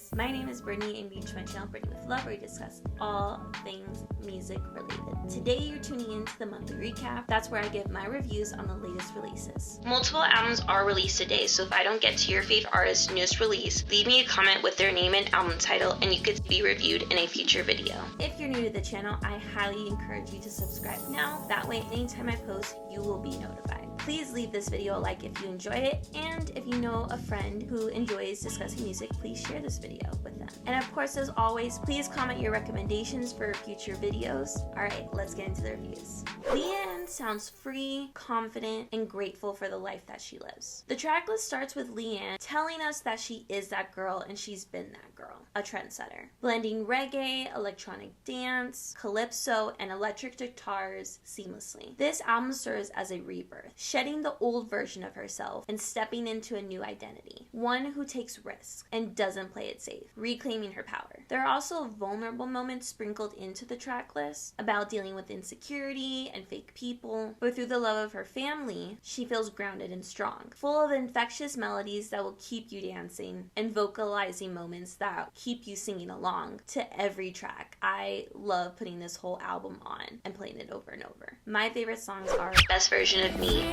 guys, my name is Brittany and welcome to my channel Brittany with Love, where we discuss all things music related. Today you're tuning into the monthly recap. That's where I give my reviews on the latest releases. Multiple albums are released today, so if I don't get to your favorite artist's newest release, leave me a comment with their name and album title and you could be reviewed in a future video. If you're new to the channel, I highly encourage you to subscribe now. That way anytime I post, you will be notified. Please leave this video a like if you enjoy it, and if you know a friend who enjoys discussing music, please share this video with them. And of course, as always, please comment your recommendations for future videos. Alright, let's get into the reviews. Leigh-Anne sounds free, confident, and grateful for the life that she lives. The tracklist starts with Leigh-Anne telling us that she is that girl and she's been that girl, a trendsetter. Blending reggae, electronic dance, calypso, and electric guitars seamlessly. This album serves as a rebirth, shedding the old version of herself and stepping into a new identity. One who takes risks and doesn't play it safe, reclaiming her power. There are also vulnerable moments sprinkled into the track list about dealing with insecurity and fake people, but through the love of her family, she feels grounded and strong, full of infectious melodies that will keep you dancing and vocalizing moments that keep you singing along to every track. I love putting this whole album on and playing it over and over. My favorite songs are Best Version of Me,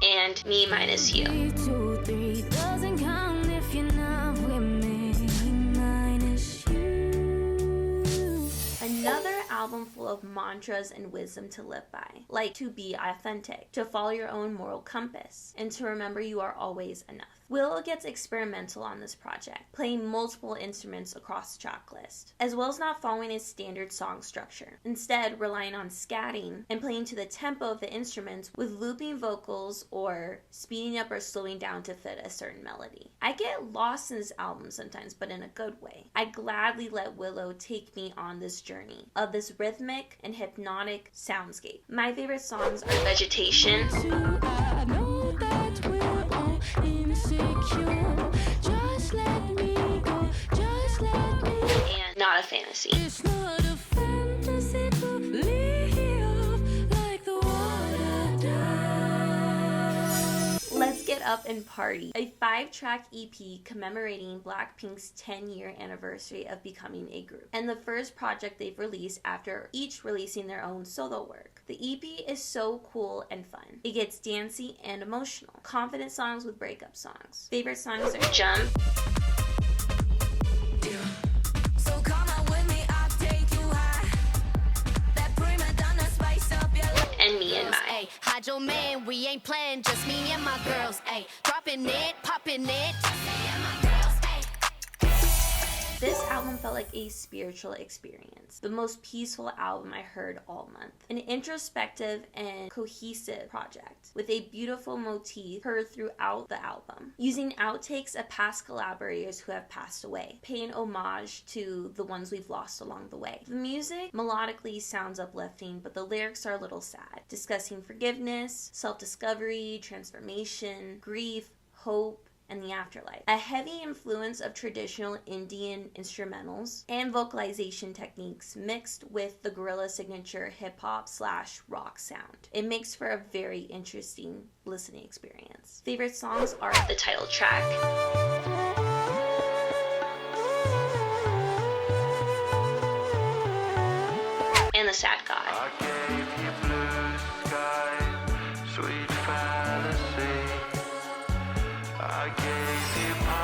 and Me Minus You. Another album full of mantras and wisdom to live by, like to be authentic, to follow your own moral compass, and to remember you are always enough. Willow gets experimental on this project, playing multiple instruments across the track list, as well as not following a standard song structure. Instead, relying on scatting and playing to the tempo of the instruments with looping vocals or speeding up or slowing down to fit a certain melody. I get lost in this album sometimes, but in a good way. I gladly let Willow take me on this journey of this rhythmic and hypnotic soundscape. My favorite songs are Vegetation, just let me go, just let me, and Not a Fantasy. It's not a fantasy to live like the water does. Let's Get Up and Party, a 5-track EP commemorating BlackPink's 10-year anniversary of becoming a group, and the first project they've released after each releasing their own solo work. The EP is so cool and fun. It gets dancey and emotional. Confident songs with breakup songs. Favorite songs are Jump, So come on with me, I'll take you high. That prima donna spice up your life. And Me and My. Hey, hide your man, we ain't playing, just me and my girls. Hey, dropping it, popping it. Just me and my girls. This album felt like a spiritual experience, the most peaceful album I heard all month. An introspective and cohesive project with a beautiful motif heard throughout the album, using outtakes of past collaborators who have passed away, paying homage to the ones we've lost along the way. The music melodically sounds uplifting, but the lyrics are a little sad, discussing forgiveness, self-discovery, transformation, grief, hope, and the afterlife. A heavy influence of traditional Indian instrumentals and vocalization techniques mixed with the Gorillaz signature hip-hop/rock sound. It makes for a very interesting listening experience. Favorite songs are the title track, and The Sad God. I gave you blue skies, sweet fantasy.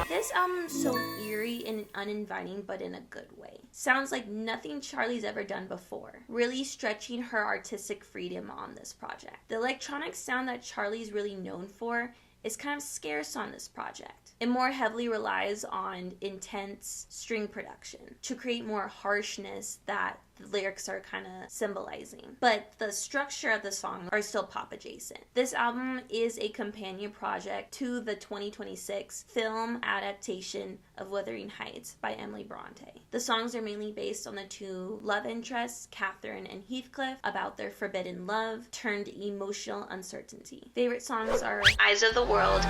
This album is so eerie and uninviting, but in a good way. Sounds like nothing Charli's ever done before, really stretching her artistic freedom on this project. The electronic sound that Charli's really known for is kind of scarce on this project. It more heavily relies on intense string production to create more harshness that the lyrics are kind of symbolizing. But the structure of the song are still pop adjacent. This album is a companion project to the 2026 film adaptation of Wuthering Heights by Emily Bronte. The songs are mainly based on the two love interests, Catherine and Heathcliff, about their forbidden love turned emotional uncertainty. Favorite songs are Eyes of the World,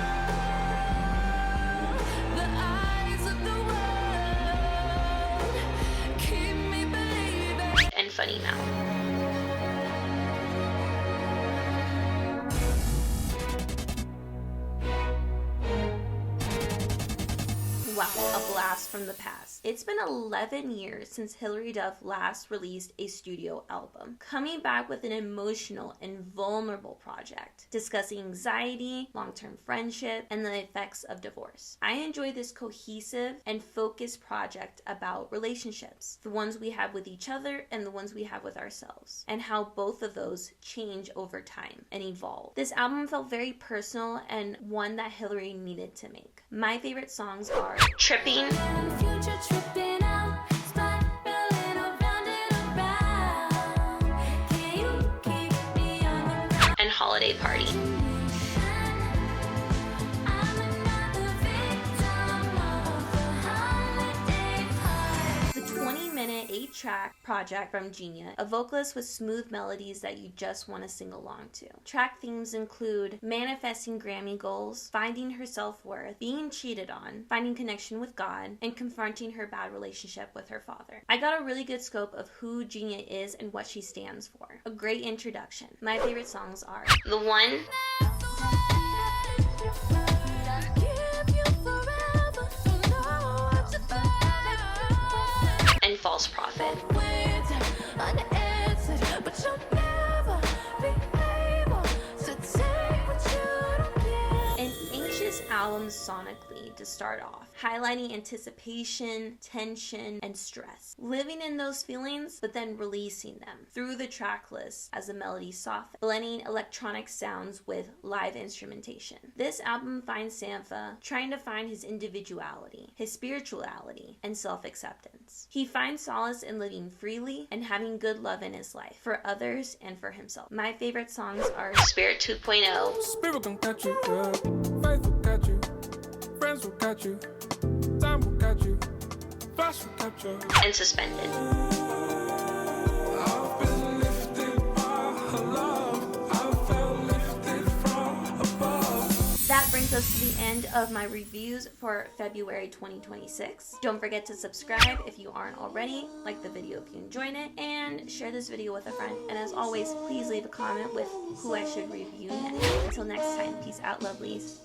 and Funny Mouth. Wow, a blast from the past. It's been 11 years since Hilary Duff last released a studio album, coming back with an emotional and vulnerable project, discussing anxiety, long-term friendship, and the effects of divorce. I enjoy this cohesive and focused project about relationships, the ones we have with each other and the ones we have with ourselves, and how both of those change over time and evolve. This album felt very personal and one that Hilary needed to make. My favorite songs are Tripping, and Holiday Party. The 20-minute 8-track project from Genia, a vocalist with smooth melodies that you just want to sing along to. Track themes include manifesting Grammy goals, finding her self-worth, being cheated on, finding connection with God, and confronting her bad relationship with her father. I got a really good scope of who Genia is and what she stands for. A great introduction. My favorite songs are The One, and False Prophet. An anxious album sonically to start off, highlighting anticipation, tension, and stress. Living in those feelings, but then releasing them through the track list as the melody softens, blending electronic sounds with live instrumentation. This album finds Sampha trying to find his individuality, his spirituality, and self-acceptance. He finds solace in living freely and having good love in his life, for others and for himself. My favorite songs are Spirit 2.0, Spirit gon' catch you, yeah. Faith will catch you, friends will catch you, time will catch you, flash will catch you, and Suspended. I've been lifted by her love, I felt lifted from above. That brings us to the end of my reviews for February 2026. Don't forget to subscribe if you aren't already, like the video if you enjoyed it, and share this video with a friend. And as always, please leave a comment with who I should review next. Until next time, peace out, lovelies.